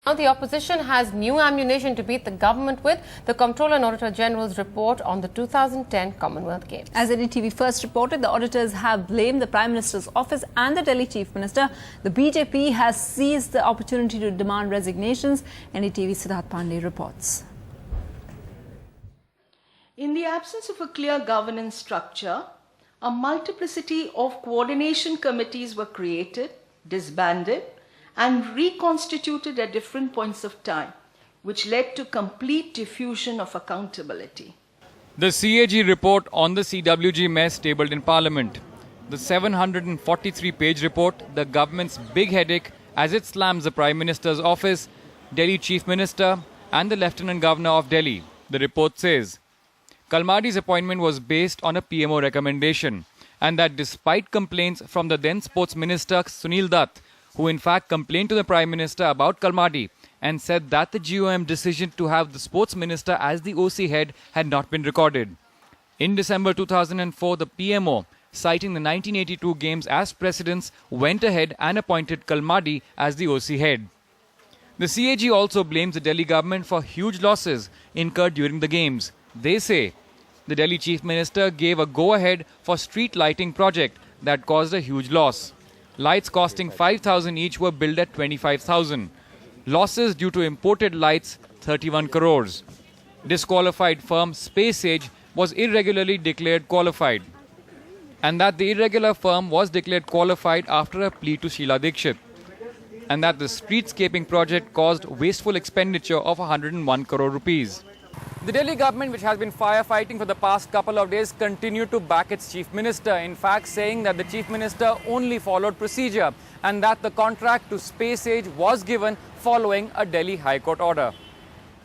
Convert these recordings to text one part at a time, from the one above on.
Now the opposition has new ammunition to beat the government with: the Comptroller and Auditor General's report on the 2010 Commonwealth Games. As NDTV first reported, the auditors have blamed the Prime Minister's office and the Delhi Chief Minister. The BJP has seized the opportunity to demand resignations. NDTV Siddharth Pandey reports. In the absence of a clear governance structure, a multiplicity of coordination committees were created, disbanded, and reconstituted at different points of time, which led to complete diffusion of accountability. The CAG report on the CWG mess tabled in Parliament. The 743-page report, the government's big headache as it slams the Prime Minister's office, Delhi Chief Minister and the Lieutenant Governor of Delhi. The report says Kalmadi's appointment was based on a PMO recommendation, and that despite complaints from the then Sports Minister Sunil Dutt, who in fact complained to the Prime Minister about Kalmadi and said that the GOM decision to have the Sports Minister as the OC head had not been recorded. In December 2004, the PMO, citing the 1982 Games as precedents, went ahead and appointed Kalmadi as the OC head. The CAG also blames the Delhi government for huge losses incurred during the Games. They say the Delhi Chief Minister gave a go-ahead for street lighting project that caused a huge loss. Lights costing 5,000 each were billed at 25,000. Losses due to imported lights, 31 crores. Disqualified firm Space Age was irregularly declared qualified. And that the irregular firm was declared qualified after a plea to Sheila Dikshit. And that the streetscaping project caused wasteful expenditure of 101 crore rupees. The Delhi government, which has been firefighting for the past couple of days, continued to back its Chief Minister, in fact saying that the Chief Minister only followed procedure and that the contract to Space Age was given following a Delhi High Court order.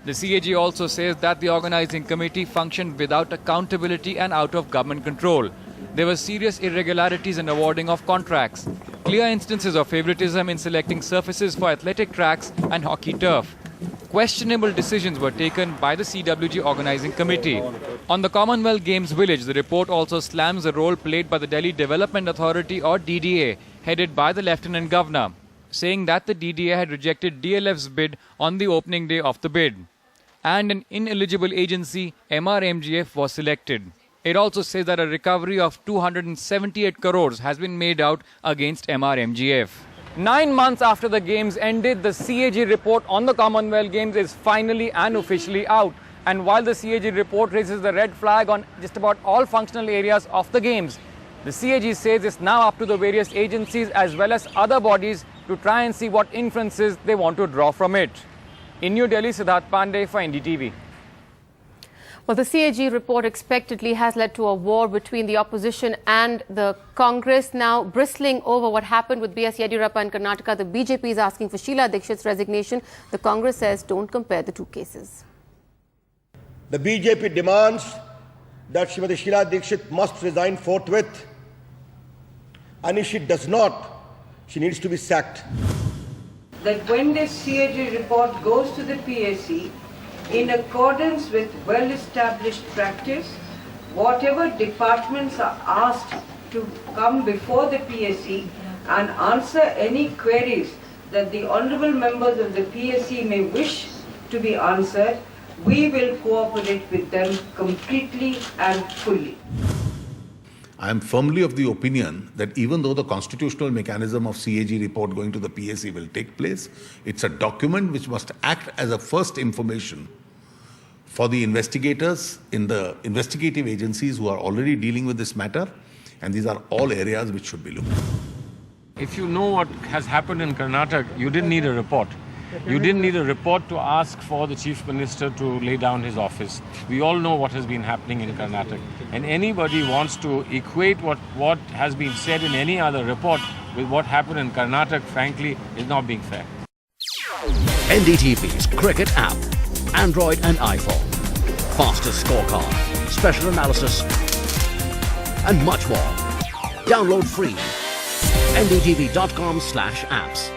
The CAG also says that the organizing committee functioned without accountability and out of government control. There were serious irregularities in awarding of contracts, clear instances of favoritism in selecting surfaces for athletic tracks and hockey turf. Questionable decisions were taken by the CWG Organizing Committee. On the Commonwealth Games Village, the report also slams the role played by the Delhi Development Authority or DDA, headed by the Lieutenant Governor, saying that the DDA had rejected DLF's bid on the opening day of the bid. And an ineligible agency, MRMGF, was selected. It also says that a recovery of 278 crores has been made out against MRMGF. 9 months after the Games ended, the CAG report on the Commonwealth Games is finally and officially out. And while the CAG report raises the red flag on just about all functional areas of the Games, the CAG says it's now up to the various agencies as well as other bodies to try and see what inferences they want to draw from it. In New Delhi, Siddharth Pandey for NDTV. Well, the CAG report expectedly has led to a war between the opposition and the Congress. Now, bristling over what happened with B.S. Yediyurappa in Karnataka, the BJP is asking for Sheila Dikshit's resignation. The Congress says don't compare the two cases. The BJP demands that Srimati Sheila Dikshit must resign forthwith. And if she does not, she needs to be sacked. That when this CAG report goes to the PSC, in accordance with well-established practice, whatever departments are asked to come before the PSC and answer any queries that the honourable members of the PSC may wish to be answered, we will cooperate with them completely and fully. I am firmly of the opinion that even though the constitutional mechanism of CAG report going to the PSC will take place, it's a document which must act as a first information for the investigators in the investigative agencies who are already dealing with this matter, and these are all areas which should be looked at. If you know what has happened in Karnataka, you didn't need a report. You didn't need a report to ask for the Chief Minister to lay down his office. We all know what has been happening in Karnataka. And anybody wants to equate what has been said in any other report with what happened in Karnataka, frankly, is not being fair. NDTV's Cricket app. Android and iPhone. Fastest scorecard, special analysis, and much more. Download free. ndtv.com/apps.